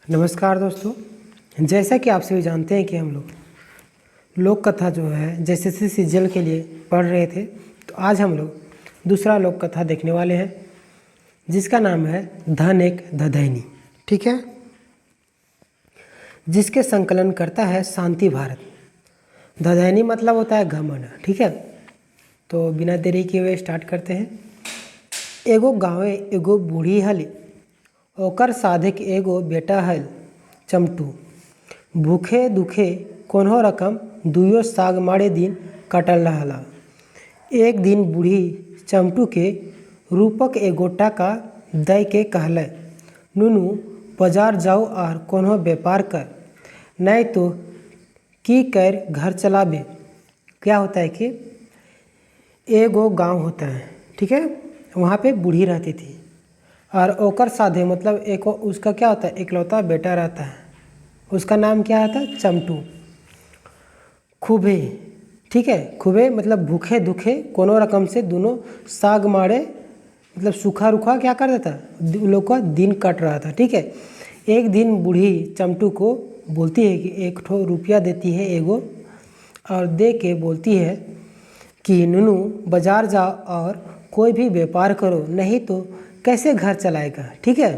नमस्कार दोस्तों। जैसा कि आप सभी जानते हैं कि हम लोग लोक कथा जो है जैसे सीजल के लिए पढ़ रहे थे, तो आज हम लोग दूसरा लोक कथा देखने वाले हैं जिसका नाम है धन एक दधैनी। ठीक है, जिसके संकलन करता है शांति भारत। दधैनी मतलब होता है घमंड। ठीक है, तो बिना देरी किए हुए स्टार्ट करते हैं। एगो गाँवे एगो बूढ़ी हली, ओकर साधक एगो बेटा हल चमटू। भूखे दुखे कोनो रकम दुयो साग मारे दिन कटल रहला। एक दिन बूढ़ी चमटू के रूपक एगो टाका दय के कहले, नुनू बाजार जाओ और कोनो व्यापार कर, नहीं तो की कर घर चलाबे। क्या होता है कि एगो गांव होता है, ठीक है, वहाँ पे बूढ़ी रहती थी और ओकर साधे मतलब एक उसका क्या होता है, इकलौता बेटा रहता है। उसका नाम क्या रहता है, चमटू। खूबे, ठीक है, खूबे मतलब भूखे दुखे कोनो रकम से दोनों साग मारे मतलब सूखा रूखा क्या कर देता, उन लोग का दिन कट रहा था। ठीक है, एक दिन बूढ़ी चमटू को बोलती है कि एक ठो रुपया देती है एगो, और दे के बोलती है कि नुनू बाजार जाओ और कोई भी व्यापार करो, नहीं तो कैसे घर चलाएगा। ठीक है,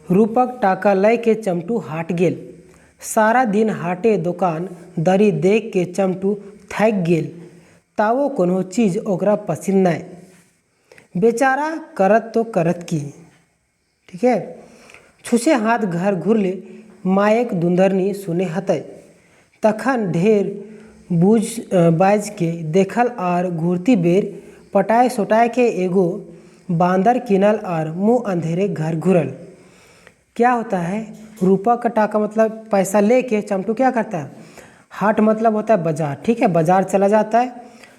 रूपक टाका लय के चमटू हाट गेल। सारा दिन हाटे दुकान दरी देख के चमटू थक गेल, तावो कोनो चीज ओकरा पसंद नहीं। बेचारा करत तो करत की। ठीक है, छुसे हाथ घर घुरले मायक दुंदरनी सुने हतै। तखन ढेर बूझ बाज के देखल और घूरती बेर पटाए सोटाए के एगो बांदर किनल और मुँह अंधेरे घर घुरल। क्या होता है, रुपा का टाका मतलब पैसा लेके चमटू क्या करता है, हाट मतलब होता है बाजार। ठीक है, बाजार चला जाता है।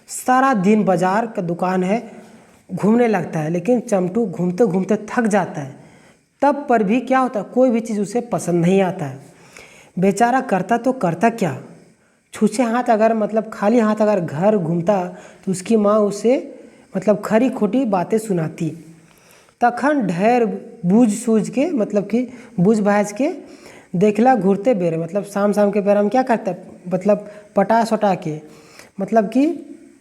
सारा दिन बाजार का दुकान है, घूमने लगता है, लेकिन चमटू घूमते घूमते थक जाता है। तब पर भी क्या होता है, कोई भी चीज़ उसे पसंद नहीं आता है। बेचारा करता तो करता क्या, छूछे हाथ अगर मतलब खाली हाथ अगर घर घूमता तो उसकी माँ उसे मतलब खरी खोटी बातें सुनाती। तखन ढेर बूझ सूझ के मतलब कि बूझ भाज के देखला घूरते बेर मतलब शाम के बेर हम क्या करते हैं, मतलब पटा सटा के मतलब कि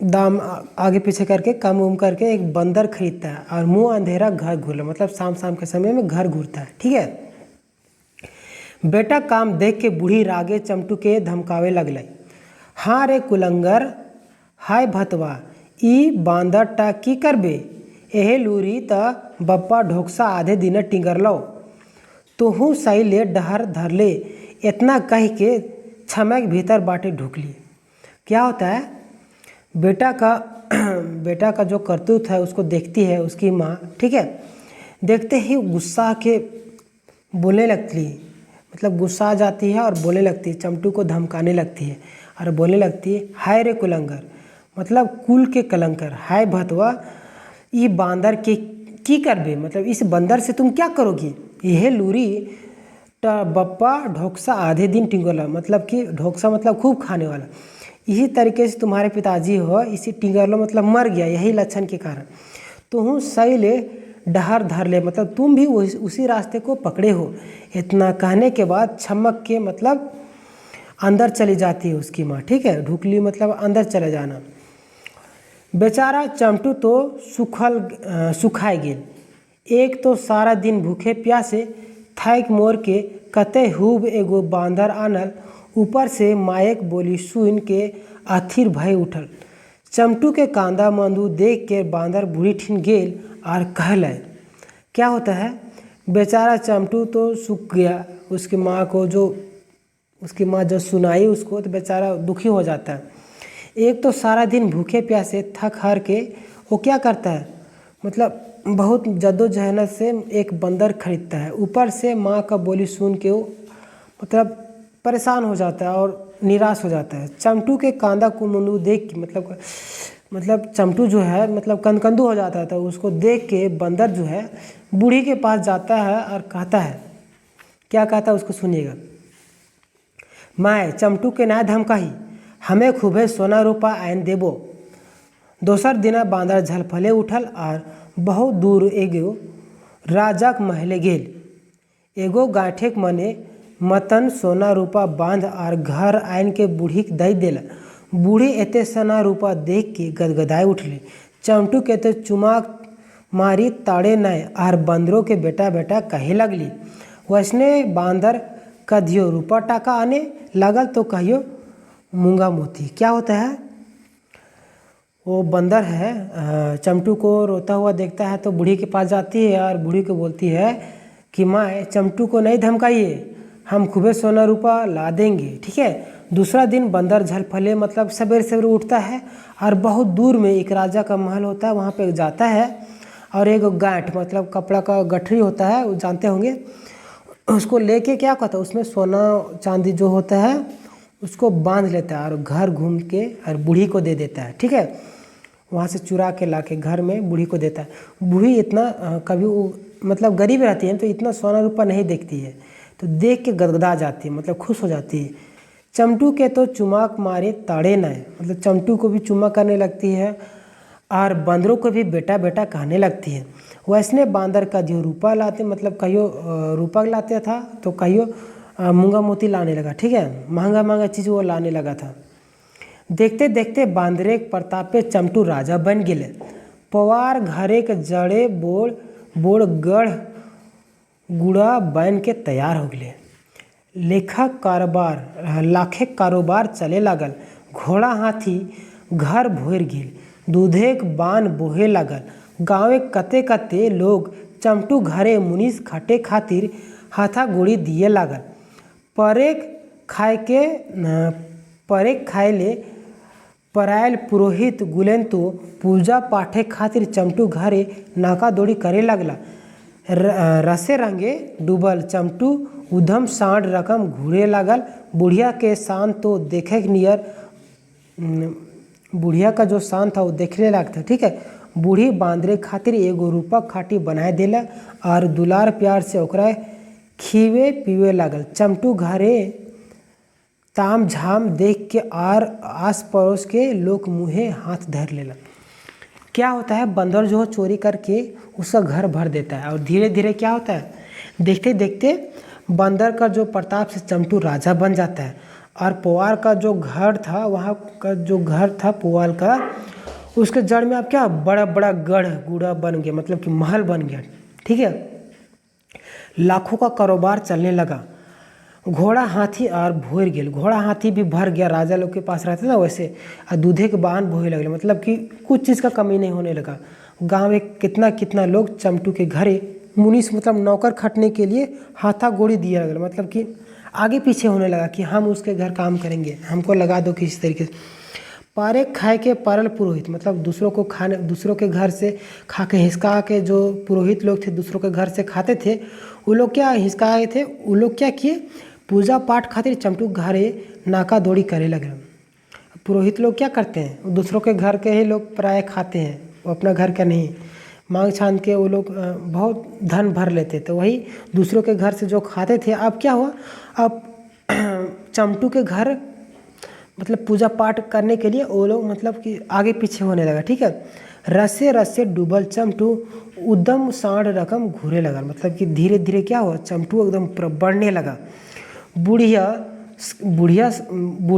दाम आगे पीछे करके कम उम करके एक बंदर खरीदता है और मुंह अंधेरा घर घूरला मतलब शाम के समय में घर घूरता है। ठीक है, बेटा काम देख के बूढ़ी रागे चमटू के धमकावे लगलै, हाँ रे कुलंगर, हाय भतवा, ई बांदर टा की करबे, एहे लूरी त बप्पा ढोकसा आधे दिन टिंगरलो, तोहू सही ले डहर धरले। इतना कह के छमक भीतर बाटे ढुकली। क्या होता है, बेटा का जो करतूत है उसको देखती है उसकी माँ। ठीक है, देखते ही गुस्सा के बोलने लगती, मतलब गुस्सा आ जाती है और बोलने लगती है, चमटू को धमकाने लगती है और बोलने लगती है, हाय रे कुलंगर मतलब कुल के कलंकर, हाय भतवा, ये बांदर के की करबे मतलब इस बंदर से तुम क्या करोगी, यह लूरी बप्पा ढोकसा आधे दिन टिंगोला मतलब कि ढोकसा मतलब खूब खाने वाला, इसी तरीके से तुम्हारे पिताजी हो इसी टिंगरलो मतलब मर गया, यही लक्षण के कारण तुम सही ले डहर धर ले मतलब तुम भी उसी रास्ते को पकड़े हो। इतना कहने के बाद छमक के मतलब अंदर चली जाती है उसकी माँ। ठीक है, ढुकली मतलब अंदर चले जाना। बेचारा चमटू तो सुखाए गेल। एक तो सारा दिन भूखे प्यासे थैक मोर के कते खूब एगो बांदर आनल, ऊपर से मायक बोली सुन के अथिर भय उठल। चमटू के कांदा मंदू देख के बांदर बूढ़ी ठिन गेल और कहले। क्या होता है, बेचारा चमटू तो सूख गया, उसकी माँ को जो उसकी माँ जो सुनाई उसको तो बेचारा दुखी हो जाता है। एक तो सारा दिन भूखे प्यासे थक हार के वो क्या करता है, मतलब बहुत जद्दोजहद से एक बंदर खरीदता है, ऊपर से माँ का बोली सुन के वो मतलब परेशान हो जाता है और निराश हो जाता है। चमटू के कांदा कुमुंदू देख के मतलब चमटू जो है मतलब कनकंदू हो जाता है, तो उसको देख के बंदर जो है बूढ़ी के पास जाता है और कहता है, क्या कहता है उसको सुनिएगा, माए चमटू के ना धमकाही, हमें खूबे सोना रूपा आन देबो। दोसर दिना बांदर झलफले उठल और बहुत दूर एगो राजाक महले गेल। एगो गांठेक मने मतन सोना रूपा बांध आर घर आन के बूढ़ी के दई देला। बूढ़ी एते सोना रूपा देख के गदगदाए उठली। चमटू के तो चुमाक मारी ताड़े नय आर बंदरों के बेटा बेटा कहे लगली। वैसने बांदर कधियो रूपा टाका आने लगल तो कहियो मूंगा मोती। क्या होता है, वो बंदर है चमटू को रोता हुआ देखता है तो बूढ़ी के पास जाती है और बूढ़ी को बोलती है कि माँ चमटू को नहीं धमकाइए, हम खूबे सोना रूपा ला देंगे, ठीक है। दूसरा दिन बंदर झलफले मतलब सवेरे सवेरे उठता है और बहुत दूर में एक राजा का महल होता है, वहाँ पे जाता है और एक गांठ मतलब कपड़ा का गठरी होता है, वो जानते होंगे, उसको लेके क्या कहता है उसमें सोना चांदी जो होता है उसको बांध लेता है और घर घूम के और बूढ़ी को दे देता है, ठीक है। वहाँ से चुरा के ला के घर में बूढ़ी को देता है। बूढ़ी इतना कभी वो मतलब गरीब रहती है तो इतना सोना रूपा नहीं देखती है, तो देख के गदगदा जाती है मतलब खुश हो जाती है। चमटू के तो चुमाक मारे ताड़े न, मतलब चमटू को भी चुमा करने लगती है और बंदरों को भी बेटा बेटा कहने लगती है। वैसने बांदर का जो रूपा लाते मतलब कहियो रूपा लाते था तो कहियो मूंगा मोती लाने लगा, ठीक है, महंगा महंगा चीज़ वो लाने लगा था। देखते देखते बांदरे के प्रताप पे चमटू राजा बन गए। पवार घरे के जड़े बोड़ बोड़ गढ़ गुड़ा बन के तैयार हो गए। लाखे कारोबार चले लागल। घोड़ा हाथी घर भोर गेल, दूधे के बान बोहे लागल। गाँवे कते कते लोग चमटू घरे मुनीस खटे खातिर हाथा गोड़ी दिए लागल। परेक खाए ले परायल पुरोहित गुलेन तो पूजा पाठे खातिर चमटू घरे नाका दौड़ी करे लगला। रसे रंगे डूबल चमटू उधम सांड रकम घूरे लागल। बुढ़िया के शान तो देखे नियर, बुढ़िया का जो शान था वो देखने लायक था, ठीक है। बूढ़ी बांदरे खातिर एगो रूपक खाटी बनाए देला और दुलार प्यार से ओकरा खीवे पीवे लागल। चमटू घरे ताम झाम देख के और आस पड़ोस के लोग मुँहे हाथ धर लेला। क्या होता है, बंदर जो चोरी करके उसका घर भर देता है और धीरे धीरे क्या होता है, देखते देखते बंदर का जो प्रताप से चमटू राजा बन जाता है। और पुआल का जो घर था, वहाँ का जो घर था पुआल का, उसके जड़ में अब क्या बड़ा बड़ा गढ़ गुड़ा बन गया, मतलब कि महल बन गया, ठीक है। लाखों का कारोबार चलने लगा। घोड़ा हाथी और भोर गेल, घोड़ा हाथी भी भर गया, राजा लोग के पास रहते ना वैसे, और दूधे के बान बोहे लगे, मतलब कि कुछ चीज़ का कमी नहीं होने लगा। गांव में कितना कितना लोग चमटू के घरे मुनीस मतलब नौकर खटने के लिए हाथा गोड़ी दिया लगा, मतलब कि आगे पीछे होने लगा कि हम उसके घर काम करेंगे, हमको लगा दो किसी तरीके से। पारे खाए के पारल पुरोहित, मतलब दूसरों को खाने, दूसरों के घर से खा के हिसका के जो पुरोहित लोग थे दूसरों के घर से खाते थे, वो लोग क्या हिसकाए थे, वो लोग क्या किए, पूजा पाठ खातिर चमटू घरे नाका दौड़ी करे लगे। पुरोहित लोग क्या करते हैं, दूसरों के घर के ही लोग प्राय खाते हैं, वो अपना घर का नहीं, मांग छान के वो लोग बहुत धन भर लेते, तो वही दूसरों के घर से जो खाते थे। अब क्या हुआ, अब चमटू के घर मतलब पूजा पाठ करने के लिए वो लोग मतलब कि आगे पीछे होने लगा, ठीक है। रसे रसे डूबल चमटू उद्दम सांड रकम घूरे लगा, मतलब कि धीरे धीरे क्या हुआ, चमटू एकदम बढ़ने लगा। बूढ़ी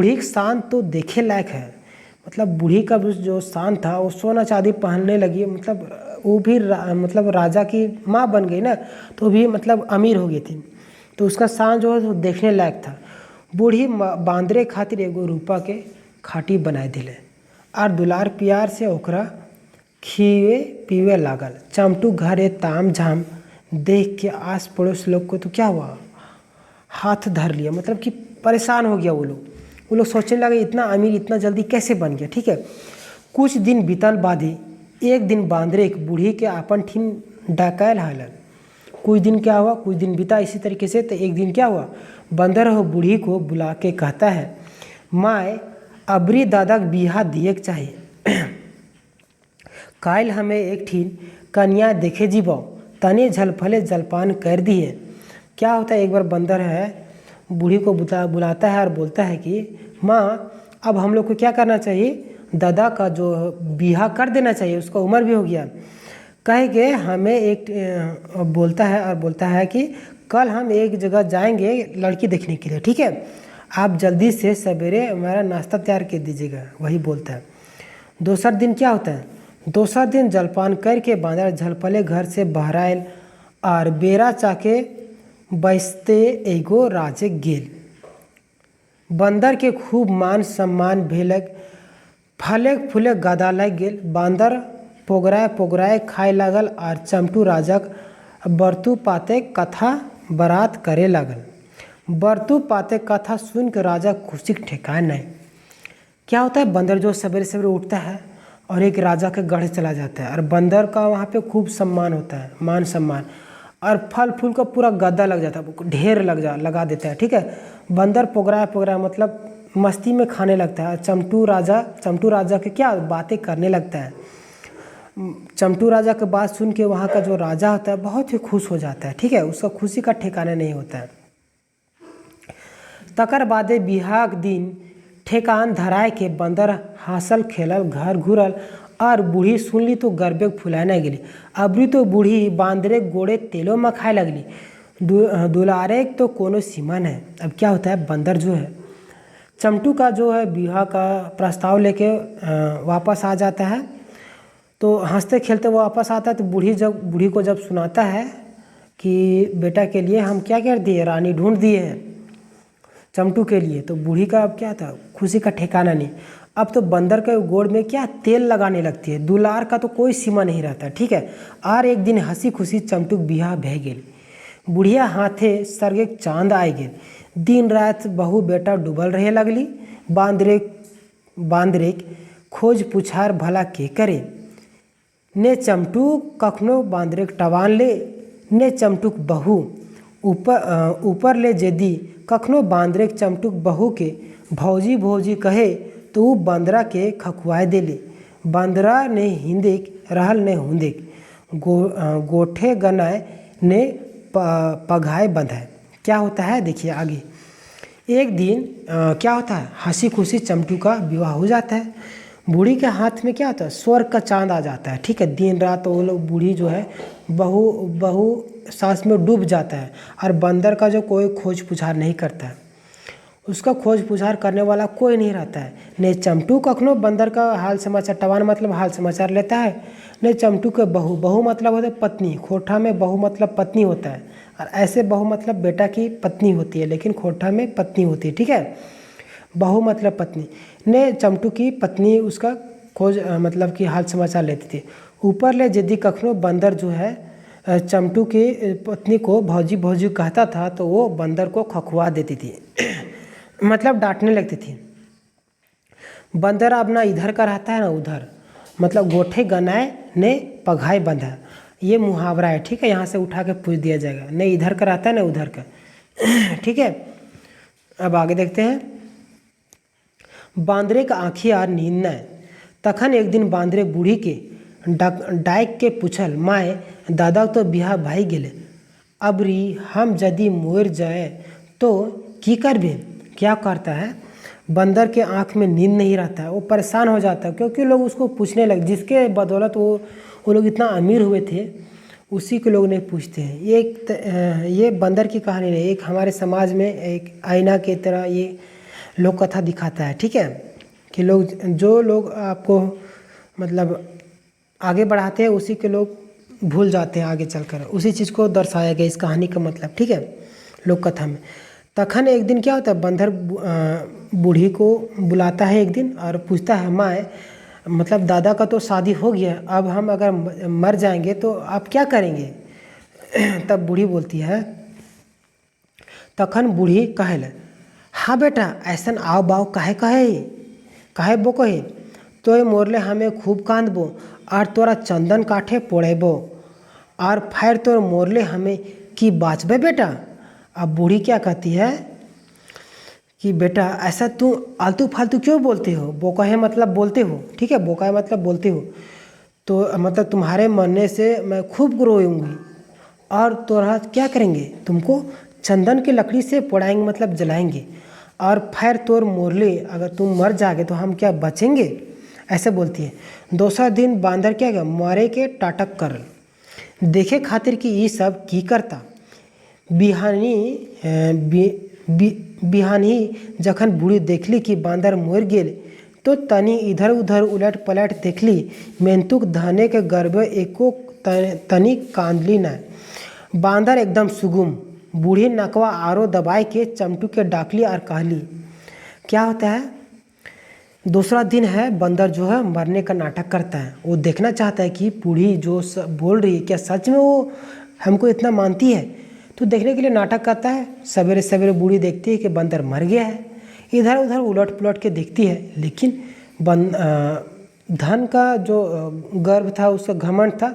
का शान तो देखे लायक है, मतलब बूढ़ी का भी जो शान था वो सोना चांदी पहनने लगी, मतलब वो भी मतलब राजा की माँ बन गई ना, तो भी मतलब अमीर हो गई थी, तो उसका शान जो है वो देखने लायक था। बूढ़ी बांदरे खातिर एगो रूपा के खाटी बनाए दिले और दुलार प्यार से ओकरा खीवे पीवे लागल। चमटू घरे ताम झाम देख के आस पड़ोस लोग को तो क्या हुआ, हाथ धर लिया, मतलब कि परेशान हो गया वो लोग सोचने लगे इतना अमीर इतना जल्दी कैसे बन गया, ठीक है। कुछ दिन बीतल बाद ही एक दिन बांदरे एक बूढ़ी के आपन ठीन डकायल हालन। कुछ दिन क्या हुआ, कुछ दिन बीता इसी तरीके से, तो एक दिन क्या हुआ, बंदर हो बूढ़ी को बुला के कहता है, माए अबरी दादा के बिहा दिए के चाहिए, काल हमें एक ठीन कन्या देखे जीबो, तने झलफले जलपान कर दिए। क्या होता है, एक बार बंदर है बूढ़ी को बुलाता है और बोलता है कि माँ अब हम लोग को क्या करना चाहिए, दादा का जो बिहा कर देना चाहिए, उसका उम्र भी हो गया, कहे कि हमें एक बोलता है कि कल हम एक जगह जाएंगे लड़की देखने के लिए, ठीक है, आप जल्दी से सवेरे हमारा नाश्ता तैयार कर दीजिएगा। वही बोलता है। दूसरा दिन क्या होता है, दूसरा दिन जलपान करके बांदर झलपले घर से बाहर आयल और बेरा चाके बैसते एगो राजे गेल। बंदर के खूब मान सम्मान भेलक, फले फूले गदा लग गेल। बांदर पोगराए पोगराए खाए लागल और चमटू राजक बरतू पाते कथा बरात करे लागल। बरतू पाते कथा सुन के राजा खुशी के ठिकाना नहीं। क्या होता है, बंदर जो सवेरे सवेरे उठता है और एक राजा के गढ़ चला जाता है और बंदर का वहाँ पे खूब सम्मान होता है, मान सम्मान, और फल फूल का पूरा गद्दा लग जाता है, ढेर लगा देता है, ठीक है। बंदर पोगराया मतलब मस्ती में खाने लगता है। चमटू राजा के क्या बातें करने लगता है। चमटू राजा के बात सुन के वहाँ का जो राजा होता है बहुत ही खुश हो जाता है, ठीक है, उसका खुशी का ठिकाना नहीं होता है। तकर बादे बिहाग दिन ठेकान धराए के बंदर हंसल खेलल घर घूरल और बूढ़ी सुनली तो गर्बे फुलाने गेली। अबरी तो बूढ़ी बांदरे गोड़े तेलों में खाए लगली, दुलारे तो कोनो सीमा है। अब क्या होता है, बंदर जो है चमटू का जो है विवाह का प्रस्ताव लेके वापस आ जाता है। तो हंसते खेलते वो वापस आता है। तो बूढ़ी को जब सुनाता है कि बेटा के लिए हम क्या कर दिए, रानी ढूंढ दिए हैं चमटू के लिए, तो बूढ़ी का अब क्या था, खुशी का ठिकाना नहीं। अब तो बंदर के गोड़ में क्या तेल लगाने लगती है, दुलार का तो कोई सीमा नहीं रहता, ठीक है। और एक दिन हंसी खुशी चमटू बिहा भे गेल। बुढ़िया हाथे सरगे चांद आए गेल। दिन रात बहू बेटा डूबल रहे लगली। बांदरे खोज पुछार भला के करे। ने चमटू कखनो बांदरे टवान ले, ने चमटूक बहू ऊपर ले जेदी कखनो बांदरे चमटूक बहू के भौजी भौजी कहे तो वो बंदरा के खखुआए देले। बंदरा ने हिंदिक रहल ने हुंदिक, गोठे गनाए ने पघाए बंधाए। क्या होता है देखिए आगे। एक दिन क्या होता है, हंसी खुशी चमटू का विवाह हो जाता है। बूढ़ी के हाथ में क्या होता है, स्वर्ग का चांद आ जाता है, ठीक है। दिन रात वो लोग बूढ़ी जो है बहू सांस में डूब जाता है और बंदर का जो कोई खोज पुछार नहीं करता है, उसका खोज पुछार करने वाला कोई नहीं रहता है। ने चमटू कखनो बंदर का हाल समाचार, टवान मतलब हाल समाचार लेता है। ने चमटू के बहू मतलब होता है पत्नी, खोठा में बहू मतलब पत्नी होता है, और ऐसे बहू मतलब बेटा की पत्नी होती है, लेकिन खोठा में पत्नी होती है, ठीक है। बहू मतलब पत्नी। ने चमटू की पत्नी उसका खोज मतलब कि हाल समाचार लेती थी। ऊपर ले यदि कखनो बंदर जो है चमटू की पत्नी को भौजी भौजी कहता था तो वो बंदर को खखुआ देती थी मतलब डांटने लगती थी। बंदर अब ना इधर का रहता है ना उधर, मतलब गोठे गनाए ने पघाए बंधा, ये मुहावरा है, ठीक है। यहाँ से उठा के पूछ दिया जाएगा, नहीं इधर का रहता है ना उधर का, ठीक है। अब आगे देखते हैं। बांदरे का आँखी आर नींद न। तखन एक दिन बांदरे बूढ़ी के डाक के पूछल, माए दादा तो बिहा भाई गेले, अबरी हम यदि मोर जाए तो की करबे। क्या करता है, बंदर के आँख में नींद नहीं रहता है, वो परेशान हो जाता है, क्योंकि लोग उसको पूछने लगे, जिसके बदौलत वो लोग इतना अमीर हुए थे उसी के लोग नहीं पूछते हैं। ये बंदर की कहानी नहीं, एक हमारे समाज में एक आईना की तरह ये लोक कथा दिखाता है, ठीक है, कि जो लोग आपको मतलब आगे बढ़ाते हैं उसी के लोग भूल जाते हैं आगे चलकर, उसी चीज़ को दर्शाया गया इस कहानी का मतलब, ठीक है, लोक कथा में। तखन एक दिन क्या होता है, बंदर बूढ़ी को बुलाता है एक दिन और पूछता है, माँ मतलब दादा का तो शादी हो गया, अब हम अगर मर जाएंगे तो आप क्या करेंगे। तब बूढ़ी बोलती है, तखन बूढ़ी कहे, हाँ बेटा ऐसन आओ बाओ कहे बो कहे तो मोरले हमें खूब कांदबो और तोरा चंदन काठे पोड़ेबो और फिर तोर मोरले हमें कि बाँचबे बेटा। अब बूढ़ी क्या कहती है कि बेटा ऐसा तू आलतू फालतू क्यों बोलते हो, बोकहे मतलब बोलते हो, ठीक है, बोका मतलब बोलते हो, तो मतलब तुम्हारे मरने से मैं खूब रोऊंगी और तोरा क्या करेंगे, तुमको चंदन की लकड़ी से पोड़ाएंगे मतलब जलाएंगे, और फिर तोर मोरले अगर तुम मर जाओगे तो हम क्या बचेंगे, ऐसे बोलती है। दूसरा दिन बांदर क्या मरे के टाटक कर देखे खातिर कि ये सब की करता। बिहानी बिहानी जखन बूढ़ी देखली कि बांदर मर गेल तो तनी इधर उधर उलट पलट देखली, मेंतुक धने के गर्भ एको तनी कांदली न। बांदर एकदम सुगुम। बूढ़ी नकवा आरो दबाई के चमटू के डाकली और कहली। क्या होता है, दूसरा दिन है, बंदर जो है मरने का नाटक करता है। वो देखना चाहता है कि बूढ़ी जो बोल रही है क्या सच में वो हमको इतना मानती है, तो देखने के लिए नाटक करता है। सवेरे सवेरे बूढ़ी देखती है कि बंदर मर गया है, इधर उधर उलट पुलट के देखती है, लेकिन धन का जो गर्व था, उसका घमंड था,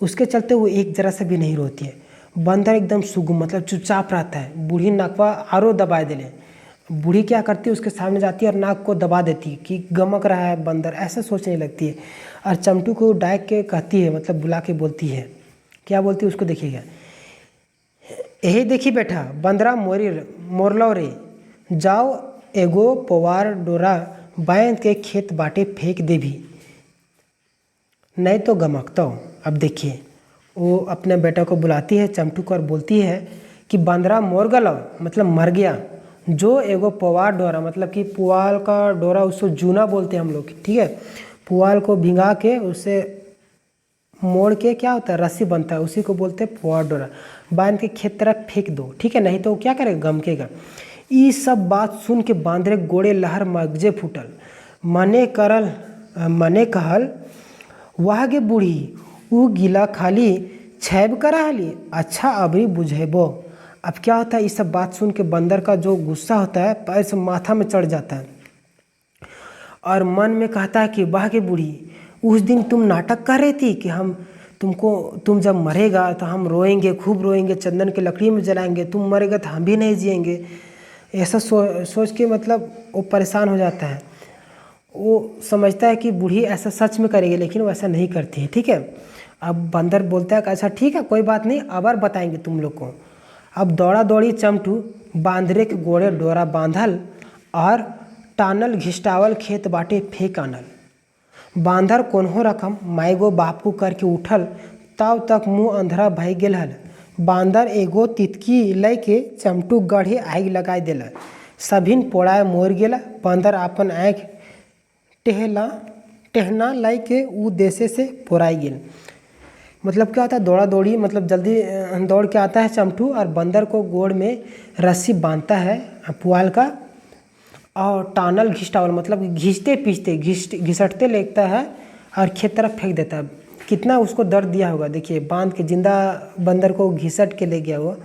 उसके चलते वो एक जरा से भी नहीं रोती है। बंदर एकदम सुगम मतलब चुपचाप रहता है। बूढ़ी नाकवा आरो दबा देले। बूढ़ी क्या करती है, उसके सामने जाती है और नाक को दबा देती है कि गमक रहा है बंदर, ऐसा सोचने लगती है। और चमटू को डाक के कहती है, मतलब बुला के बोलती है। क्या बोलती है उसको देखिएगा। यही देखी बेटा, बंदरा मोरलो रे, जाओ एगो पवार डोरा बांध के खेत बाटे फेंक दे भी, नहीं तो गमकता हो। अब देखिए, वो अपने बेटा को बुलाती है चमटू को और बोलती है कि बंदरा मोर गलो, मतलब मर गया, जो एगो पुआल डोरा, मतलब कि पुआल का डोरा, उसको जूना बोलते हैं हम लोग, ठीक है। पुआल को भिंगा के उसे मोड़ के क्या होता है, रस्सी बनता है, उसी को बोलते हैं पुआल डोरा, बांध के खेत तरफ फेंक दो, ठीक है, नहीं तो क्या करेगा, गमकेगा। ये सब बात सुन के बांदरे गोड़े लहर मगजे फूटल। मने कहल, वाह गे बूढ़ी, ऊ गिला खाली छैब कराली, अच्छा अबरी बुझेबो। अब क्या होता है, ये सब बात सुन के बंदर का जो गुस्सा होता है पैर से माथा में चढ़ जाता है और मन में कहता है कि वाह के बूढ़ी, उस दिन तुम नाटक कर रही थी कि तुम जब मरेगा तो हम रोएंगे, खूब रोएंगे, चंदन की लकड़ी में जलाएंगे, तुम मरेगा तो हम भी नहीं जिएंगे। ऐसा सोच के मतलब वो परेशान हो जाता है। वो समझता है कि बूढ़ी ऐसा सच में करेगी, लेकिन वो ऐसा नहीं करती है, ठीक है। अब बंदर बोलता है कि अच्छा ठीक है, कोई बात नहीं, अब बताएंगे तुम लोग को। अब दौड़ा दौड़ी चमटू बांदरे के गोड़े डोरा बांधल और टानल घिस्टावल खेत बाटे फेंक आनल। बांदर कोन्हो रकम माईगो बापू करके उठल, तब तक मुँह अंधरा भई गेल हल। बांदर एगो तितकी लय के चमटू गढ़े आग लगाई दिल, सभिन पोड़ाए मोर गेला। बंदर अपन आँख टेहना लाई के ऊ देशे से पोराई गेल। मतलब क्या होता है, दौड़ा दौड़ी, मतलब जल्दी दौड़ के आता है चमटू और बंदर को गोड़ में रस्सी बांधता है पुआल का, और टानल घिस्टावल मतलब घिसते पीसते घिसटते लेता है और खेत तरफ फेंक देता है। कितना उसको दर्द दिया होगा, देखिए, बांध के जिंदा बंदर को घिसट के ले गया वो,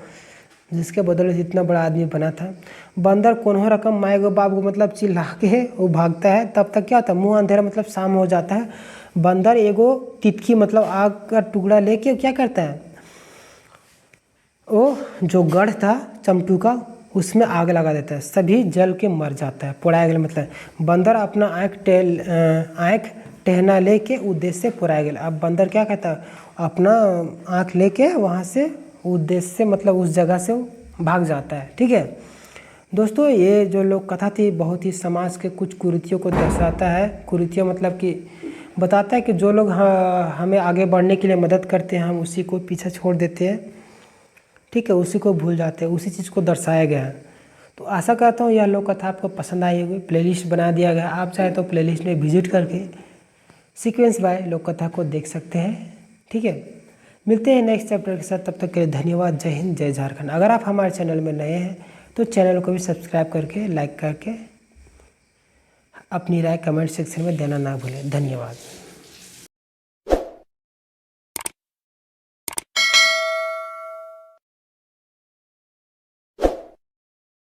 जिसके बदले से इतना बड़ा आदमी बना था। बंदर कोन्हो रकम माएगो बाप को मतलब चिल्ला के वो भागता है। तब तक क्या होता है, मुँह अंधेरा मतलब शाम हो जाता है। बंदर एगो तितकी मतलब आग का टुकड़ा लेके क्या करता है, वो जो गढ़ था चमटू का, उसमें आग लगा देता है, सभी जल के मर जाता है, पोड़ाया गया। मतलब बंदर अपना आँख टहना लेके उद्देश्य से पोड़ाया गया। अब बंदर क्या कहता है, अपना आँख लेके वहाँ से उद्देश्य से मतलब उस जगह से वो भाग जाता है, ठीक है। दोस्तों, ये जो लोक कथा थी बहुत ही समाज के कुछ कुरीतियों को दर्शाता है। कुरीतियाँ मतलब कि बताता है कि जो लोग हमें आगे बढ़ने के लिए मदद करते हैं, हम उसी को पीछे छोड़ देते हैं, ठीक है, उसी को भूल जाते हैं, उसी चीज़ को दर्शाया गया है। तो आशा करता हूँ यह लोक कथा आपको पसंद आई होगी। प्लेलिस्ट बना दिया गया, आप चाहे तो प्लेलिस्ट में विजिट करके सीक्वेंस बाय लोक कथा को देख सकते हैं, ठीक है। मिलते हैं नेक्स्ट चैप्टर के साथ, तब तक के लिए धन्यवाद। जय हिंद, जय झारखंड। अगर आप हमारे चैनल में नए हैं तो चैनल को भी सब्सक्राइब करके, लाइक करके अपनी राय कमेंट सेक्शन में देना ना भूलें। धन्यवाद।